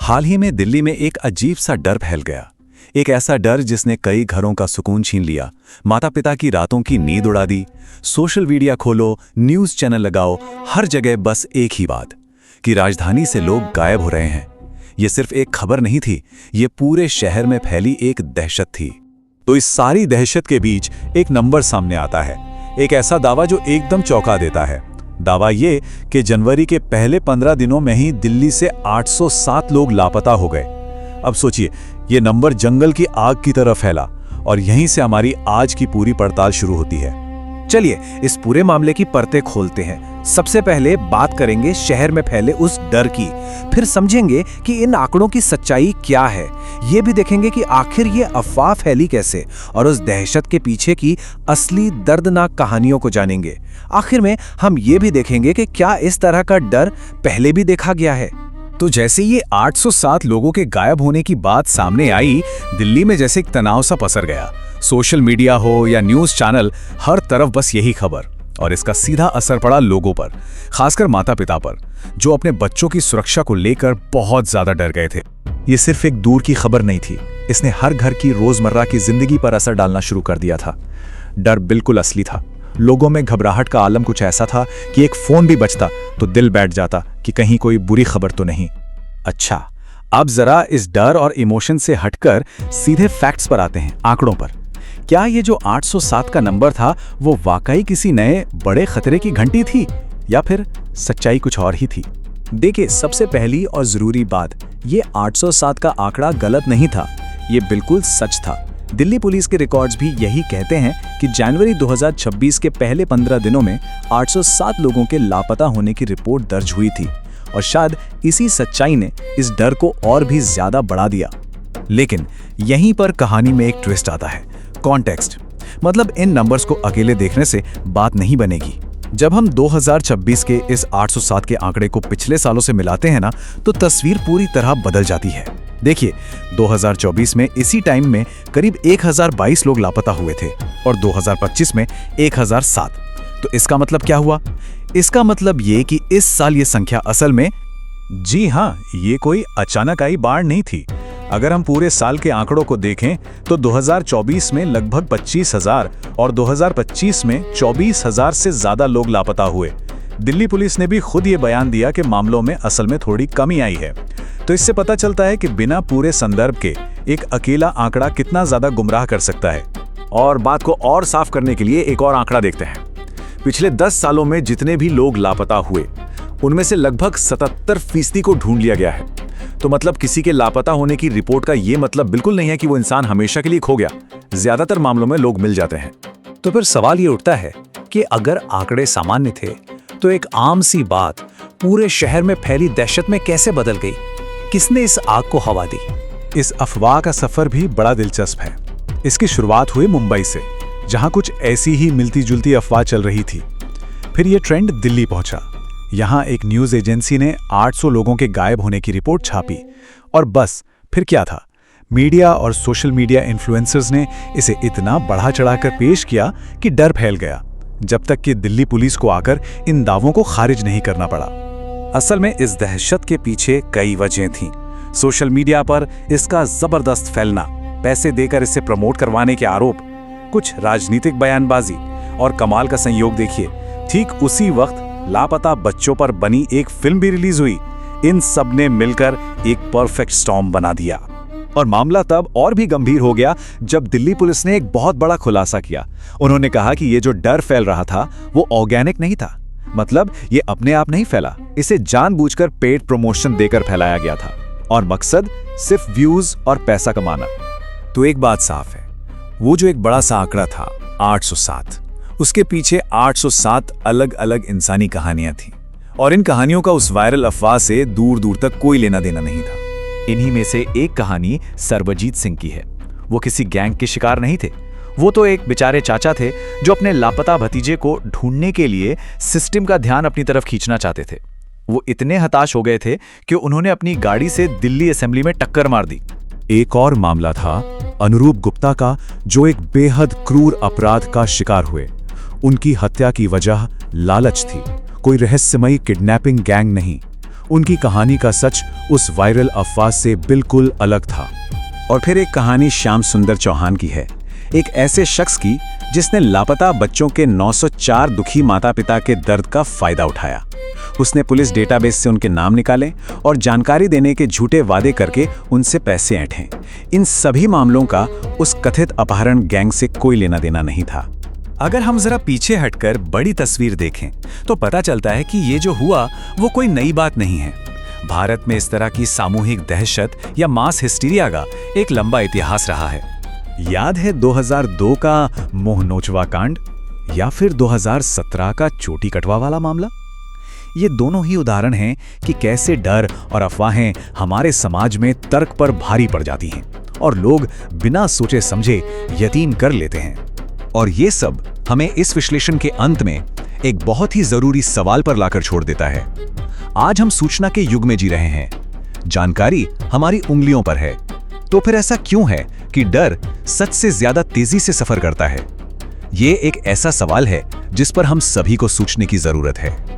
हाल ही में दिल्ली में एक अजीब सा डर फैल गया। एक ऐसा डर जिसने कई घरों का सुकून छीन लिया, माता पिता की रातों की नींद उड़ा दी। सोशल मीडिया खोलो, न्यूज़ चैनल लगाओ, हर जगह बस एक ही बात कि राजधानी से लोग गायब हो रहे हैं। ये सिर्फ एक खबर नहीं थी, ये पूरे शहर में फैली एक दहशत थी। तो इस सारी दहशत के बीच एक नंबर सामने आता है, एक ऐसा दावा जो एकदम चौंका देता है। दावा ये कि जनवरी के पहले 15 दिनों में ही दिल्ली से 807 लोग लापता हो गए। अब सोचिए, ये नंबर जंगल की आग की तरह फैला और यहीं से हमारी आज की पूरी पड़ताल शुरू होती है। चलिए इस पूरे मामले की परतें खोलते हैं। सबसे पहले बात करेंगे शहर में फैले उस डर की, फिर समझेंगे कि इन आंकड़ों की सच्चाई क्या है। ये भी देखेंगे कि आखिर ये अफवाह फैली कैसे, और उस दहशत के पीछे की असली दर्दनाक कहानियों को जानेंगे। आखिर में हम ये भी देखेंगे कि क्या इस तरह का डर पहले भी देखा गया है। तो जैसे ये 807 लोगों के गायब होने की बात सामने आई, दिल्ली में जैसे एक तनाव सा पसर गया। सोशल मीडिया हो या न्यूज़ चैनल, हर तरफ बस यही खबर, और इसका सीधा असर पड़ा लोगों पर, खासकर माता पिता पर, जो अपने बच्चों की सुरक्षा को लेकर बहुत ज्यादा डर गए थे। ये सिर्फ एक दूर की खबर नहीं थी, इसने हर घर की रोजमर्रा की जिंदगी पर असर डालना शुरू कर दिया था। डर बिल्कुल असली था। लोगों में घबराहट का आलम कुछ ऐसा था कि एक फोन भी बजता तो दिल बैठ जाता कि कहीं कोई बुरी खबर तो नहीं। अच्छा, अब जरा इस डर और इमोशन से हटकर सीधे फैक्ट्स पर आते हैं, आंकड़ों पर। क्या ये जो 807 का नंबर था वो वाकई किसी नए बड़े खतरे की घंटी थी, या फिर सच्चाई कुछ और ही थी? देखिए, सबसे पहली और जरूरी बात, ये 807 का आंकड़ा गलत नहीं था, ये बिल्कुल सच था। दिल्ली पुलिस के रिकॉर्ड्स भी यही कहते हैं कि जनवरी 2026 के पहले 15 दिनों में 807 लोगों के लापता होने की रिपोर्ट दर्ज हुई थी, और शायद इसी सच्चाई ने इस डर को और भी ज्यादा बढ़ा दिया। लेकिन यहीं पर कहानी में एक ट्विस्ट आता है, कॉन्टेक्स्ट। मतलब इन नंबर्स को अकेले देखने से बात नहीं बनेगी। जब हम 2026 के इस 807 के आंकड़े को पिछले सालों से मिलाते हैं ना, तो तस्वीर पूरी तरह बदल जाती है। देखिए, 2024 में इसी टाइम में करीब 1022 लोग लापता हुए थे और 2025 में 1007। तो इसका मतलब क्या हुआ? इसका मतलब ये कि इस साल ये संख्या असल में, जी हाँ, ये कोई अचानक आई बाढ़ नहीं थी। अगर हम पूरे साल के आंकड़ों को देखें तो 2024 में लगभग 25,000 और 2025 में 24,000 से ज्यादा लोग लापता हुए। दिल्ली पुलिस ने भी खुद ये बयान दिया कि मामलों में असल में थोड़ी कमी आई है। तो इससे पता चलता है कि बिना पूरे संदर्भ के एक अकेला आंकड़ा कितना ज्यादा गुमराह कर सकता है। और बात को और साफ करने के लिए एक और आंकड़ा देखते हैं। पिछले 10 सालों में जितने भी लोग लापता हुए, उनमें से लगभग 77% को ढूंढ लिया गया है। तो मतलब किसी के लापता होने की रिपोर्ट का ये मतलब बिल्कुल नहीं है कि वो इंसान हमेशा के लिए खो गया। ज्यादातर मामलों में लोग मिल जाते हैं। तो फिर सवाल ये उठता है कि अगर आंकड़े सामान्य थे, तो एक आम सी बात पूरे शहर में फैली दहशत में कैसे बदल गई? किसने इस आग को हवा दी? इस अफवाह का सफर भी बड़ा दिलचस्प है। इसकी शुरुआत हुई मुंबई से, जहां कुछ ऐसी ही मिलती जुलती अफवाह चल रही थी। फिर यह ट्रेंड दिल्ली पहुंचा। यहां एक न्यूज एजेंसी ने 800 लोगों के गायब होने की रिपोर्ट छापी, और बस फिर क्या था, मीडिया और सोशल मीडिया इन्फ्लुएंसर्स ने इसे इतना बढ़ा चढ़ाकर पेश किया कि डर फैल गया, जब तक कि दिल्ली पुलिस को आकर इन दावों को खारिज नहीं करना पड़ा। असल में इस दहशत के पीछे कई वजहें थीं। सोशल मीडिया पर इसका जबरदस्त फैलना, पैसे देकर इसे प्रमोट करवाने के आरोप, कुछ राजनीतिक बयानबाजी, और कमाल का संयोग देखिए, ठीक उसी वक्त लापता बच्चों पर बनी एक फिल्म भी रिलीज हुई। इन सब ने मिलकर एक परफेक्ट स्टॉर्म बना दिया। और मामला तब और भी गंभीर हो गया जब दिल्ली पुलिस ने एक बहुत बड़ा खुलासा किया। उन्होंने कहा कि ये जो डर फैल रहा था वो ऑर्गेनिक नहीं था। मतलब ये अपने आप नहीं फैला, इसे जानबूझकर पेड प्रमोशन देकर फैलाया गया था, और मकसद सिर्फ व्यूज और पैसा कमाना। तो एक बात साफ है, वो जो एक बड़ा सा आंकड़ा था 807, उसके पीछे 807 अलग अलग इंसानी कहानियां थीं, और इन कहानियों का उस वायरल अफवाह से दूर दूर तक कोई लेना देना नहीं था। इन्हीं में से एक कहानी सर्वजीत सिंह की है। वो किसी गैंग के शिकार नहीं थे, वो तो एक बेचारे चाचा थे जो अपने लापता भतीजे को ढूंढने के लिए सिस्टम का ध्यान अपनी तरफ खींचना चाहते थे। वो इतने हताश हो गए थे कि उन्होंने अपनी गाड़ी से दिल्ली असेंबली में टक्कर मार दी। एक और मामला था अनुरूप गुप्ता का, जो एक बेहद क्रूर अपराध का शिकार हुए। उनकी हत्या की वजह लालच थी, कोई रहस्यमयी किडनैपिंग गैंग नहीं। उनकी कहानी का सच उस वायरल अफवाह से बिल्कुल अलग था। और फिर एक कहानी श्याम सुंदर चौहान की है, एक ऐसे शख्स की जिसने लापता बच्चों के 904 दुखी माता पिता के दर्द का फायदा उठाया। उसने पुलिस डेटाबेस से उनके नाम निकाले और जानकारी देने के झूठे वादे करके उनसे पैसे ऐंठे। इन सभी मामलों का उस कथित अपहरण गैंग से कोई लेना देना नहीं था। अगर हम जरा पीछे हटकर बड़ी तस्वीर देखें तो पता चलता है कि ये जो हुआ वो कोई नई बात नहीं है। भारत में इस तरह की सामूहिक दहशत या मास हिस्टीरिया का एक लंबा इतिहास रहा है। याद है 2002 का मोह नोचवा कांड या फिर 2017 का चोटी कटवा वाला मामला? ये दोनों ही उदाहरण हैं कि कैसे डर और अफवाहें हमारे समाज में तर्क पर भारी पड़ जाती हैं और लोग बिना सोचे समझे यकीन कर लेते हैं। और ये सब हमें इस विश्लेषण के अंत में एक बहुत ही जरूरी सवाल पर लाकर छोड़ देता है। आज हम सूचना के युग में जी रहे हैं, जानकारी हमारी उंगलियों पर है, तो फिर ऐसा क्यों है कि डर सच से ज्यादा तेजी से सफर करता है? ये एक ऐसा सवाल है जिस पर हम सभी को सोचने की जरूरत है।